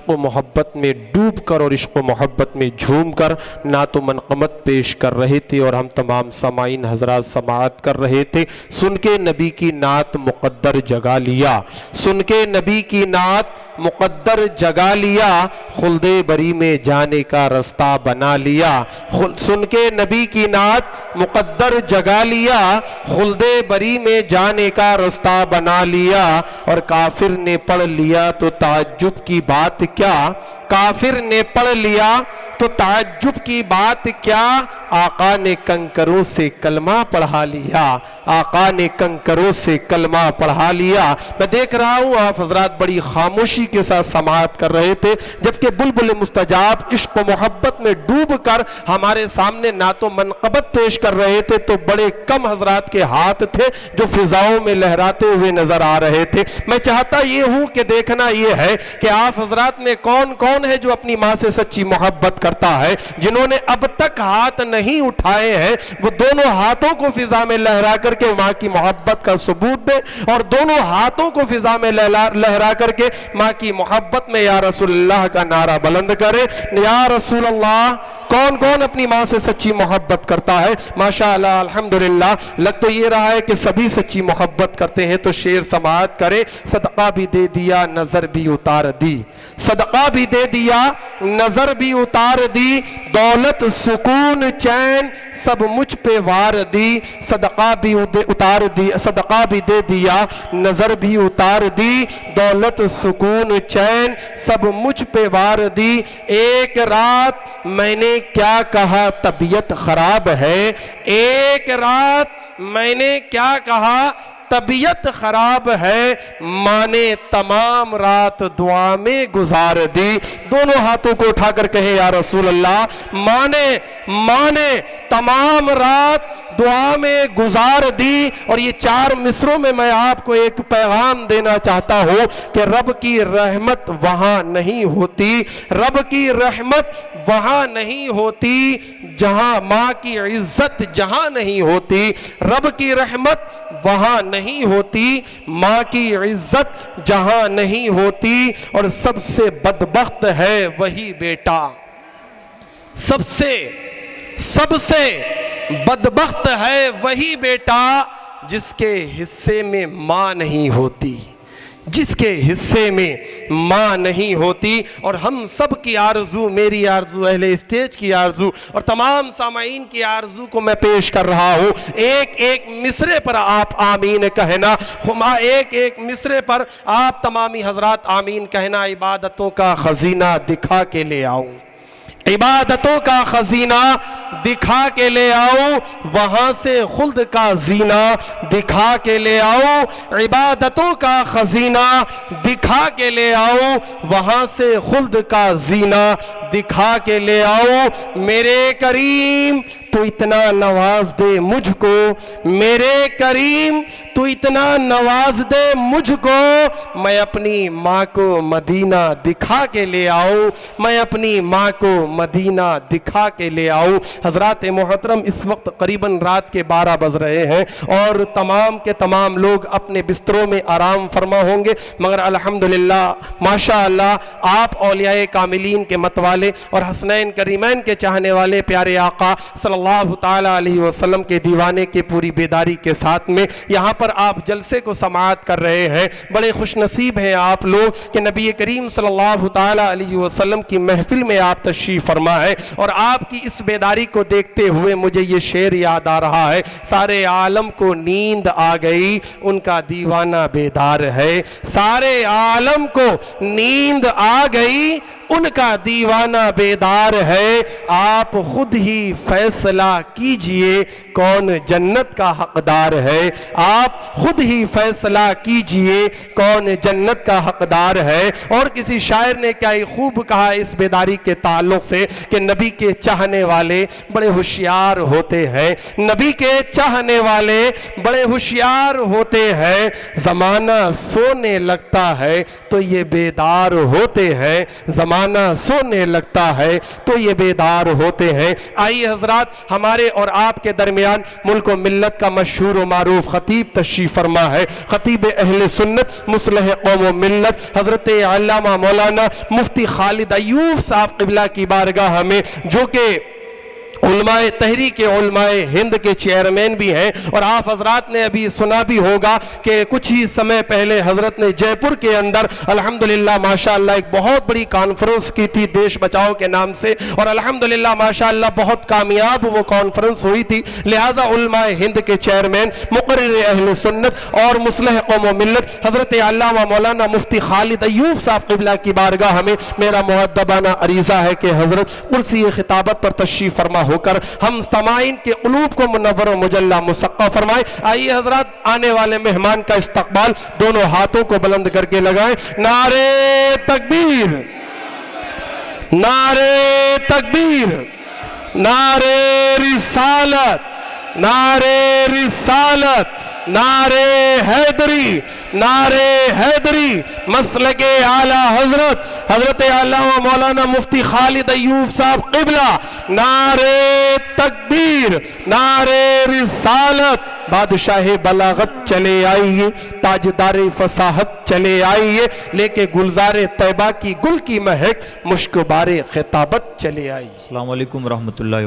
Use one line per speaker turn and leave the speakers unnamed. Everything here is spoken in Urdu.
عشق و محبت میں ڈوب کر اور عشق و محبت میں جھوم کر نعت و منقمت پیش کر رہے تھے، اور ہم تمام سامعین حضرات سماعت کر رہے تھے۔ سن کے نبی کی نعت مقدر جگا لیا، سن کے نبی کی نعت مقدر جگا لیا، خلد بری میں جانے کا رستہ بنا لیا۔ سن کے نبی کی نعت مقدر جگا لیا، خلد بری میں جانے کا رستہ بنا لیا۔ اور کافر نے پڑھ لیا تو تعجب کی بات کیا، کافر نے پڑھ لیا تو تعجب کی بات کیا، آقا نے کنکروں سے کلمہ پڑھا لیا، آقا نے کنکروں سے کلمہ پڑھا لیا۔ میں دیکھ رہا ہوں آپ حضرات بڑی خاموشی کے ساتھ سماعت کر رہے تھے، جبکہ بلبل مستجاب عشق و محبت میں ڈوب کر ہمارے سامنے نعت و منقبت پیش کر رہے تھے تو بڑے کم حضرات کے ہاتھ تھے جو فضاؤں میں لہراتے ہوئے نظر آ رہے تھے۔ میں چاہتا یہ ہوں کہ دیکھنا یہ ہے کہ آپ حضرات میں کون کون ہے جو اپنی ماں سے سچی محبت کرتا ہے۔ جنہوں نے اب تک ہاتھ نہیں اٹھائے ہیں وہ دونوں ہاتھوں کو فضا میں لہرا کر کے ماں کی محبت کا ثبوت دے، اور دونوں ہاتھوں کو فضا میں لہرا کر کے ماں کی محبت میں یا رسول اللہ کا نعرہ بلند کرے۔ یا رسول اللہ، کون کون اپنی ماں سے سچی محبت کرتا ہے؟ ماشاءاللہ الحمدللہ، لگ تو یہ رہا ہے کہ سبھی سچی محبت کرتے ہیں، تو شعر سماعت کرے۔ صدقہ بھی دے دیا نظر بھی اتار دی، صدقہ بھی دے دیا نظر بھی اتار دی، دولت سکون چین سب مجھ پہ وار دی، صدقہ بھی اتار دی، صدقہ بھی دے دیا نظر بھی اتار دی، دولت سکون چین سب مجھ پہ وار دی۔ ایک رات میں نے کیا کہا طبیعت خراب ہے، ایک رات میں نے کیا کہا طبیعت خراب ہے، ماں نے تمام رات دعا میں گزار دی۔ دونوں ہاتھوں کو اٹھا کر کہے یا رسول اللہ، ماں نے تمام رات دعا میں گزار دی۔ اور یہ چار مصروں میں آپ کو ایک پیغام دینا چاہتا ہوں کہ رب کی رحمت وہاں نہیں ہوتی، رب کی رحمت وہاں نہیں ہوتی جہاں ماں کی عزت جہاں نہیں ہوتی، رب کی رحمت وہاں نہیں ہوتی، ماں کی عزت جہاں نہیں ہوتی۔ اور سب سے بدبخت ہے وہی بیٹا، سب سے بدبخت ہے وہی بیٹا جس کے حصے میں ماں نہیں ہوتی، جس کے حصے میں ماں نہیں ہوتی۔ اور ہم سب کی آرزو، میری آرزو، اہل اسٹیج کی آرزو اور تمام سامعین کی آرزو کو میں پیش کر رہا ہوں۔ ایک ایک مصرے پر آپ آمین کہنا، ایک ایک مصرے پر آپ تمامی حضرات آمین کہنا۔ عبادتوں کا خزینہ دکھا کے لے آؤں، عبادتوں کا خزینہ دکھا کے لے آؤ، وہاں سے خلد کا زینہ دکھا کے لے آؤ، عبادتوں کا خزینہ دکھا کے لے آؤ، وہاں سے خلد کا زینہ دکھا کے لے آؤ۔ میرے کریم تو اتنا نواز دے مجھ کو، میرے کریم تو اتنا نواز دے مجھ کو، میں اپنی ماں کو مدینہ دکھا کے لے آؤں، میں اپنی ماں کو مدینہ دکھا کے لے آؤں۔ حضرات محترم، اس وقت قریباً رات کے 12 بج رہے ہیں اور تمام کے تمام لوگ اپنے بستروں میں آرام فرما ہوں گے، مگر الحمدللہ ماشاءاللہ آپ اولیاء کاملین کے متوالے اور حسنین کریمین کے چاہنے والے پیارے آقا صلی اللہ تعالیٰ علیہ وسلم کے دیوانے کے پوری بیداری کے ساتھ میں یہاں پر آپ جلسے کو سماعت کر رہے ہیں۔ بڑے خوش نصیب ہیں آپ لوگ کہ نبی کریم صلی اللہ تعالیٰ علیہ وسلم کی محفل میں آپ تشریف فرما ہے، اور آپ کی اس بیداری کو دیکھتے ہوئے مجھے یہ شعر یاد آ رہا ہے: سارے عالم کو نیند آ گئی ان کا دیوانہ بیدار ہے، سارے عالم کو نیند آ گئی ان کا دیوانہ بیدار ہے، آپ خود ہی فیصلہ کیجئے کون جنت کا حقدار ہے، آپ خود ہی فیصلہ کیجئے کون جنت کا حقدار ہے۔ اور کسی شاعر نے کیا ہی خوب کہا اس بیداری کے تعلق سے کہ نبی کے چاہنے والے بڑے ہوشیار ہوتے ہیں، نبی کے چاہنے والے بڑے ہوشیار ہوتے ہیں، زمانہ سونے لگتا ہے تو یہ بیدار ہوتے ہیں، زمانہ زمانہ سونے لگتا ہے تو یہ بیدار ہوتے ہیں۔ آئیے حضرات، ہمارے اور آپ کے درمیان ملک و ملت کا مشہور و معروف خطیب تشریف فرما ہے، خطیب اہل سنت مصلح قوم و ملت حضرت علامہ مولانا مفتی خالد ایوب صاحب قبلہ کی بارگاہ میں، جو کہ علماء تحریک علماء ہند کے چیئرمین بھی ہیں، اور آپ حضرات نے ابھی سنا بھی ہوگا کہ کچھ ہی سمے پہلے حضرت نے جے پور کے اندر الحمدللہ ماشاءاللہ ایک بہت بڑی کانفرنس کی تھی دیش بچاؤ کے نام سے، اور الحمدللہ ماشاءاللہ بہت کامیاب وہ کانفرنس ہوئی تھی۔ لہٰذا علماء ہند کے چیئرمین مقرر اہل سنت اور مصلح قوم و ملت حضرت علامہ مولانا مفتی خالد ایوب صاحب قبلہ کی بارگاہ میں میرا مؤدبانہ عریضہ ہے کہ حضرت کرسی خطابت پر تشریف فرما ہو کر ہم سامعین کے قلوب کو منور و مجلہ مسقع فرمائے۔ آئیے حضرات، آنے والے مہمان کا استقبال دونوں ہاتھوں کو بلند کر کے لگائیں۔ نعرے تکبیر، نعرے تکبیر، نعرے رسالت، نعرے رسالت، نعرے حیدری، نعرے حیدری، مسلک اعلی حضرت حضرت علامہ مولانا مفتی خالد ایوب صاحب قبلہ، نعرے تکبیر، نعرے رسالت، بادشاہ بلاغت چلے آئیے، تاجدار فصاحت چلے آئیے، لے کے گلزار طیبہ کی گل کی مہک، مشک بار خطابت چلے آئیے۔
السلام علیکم ورحمۃ اللہ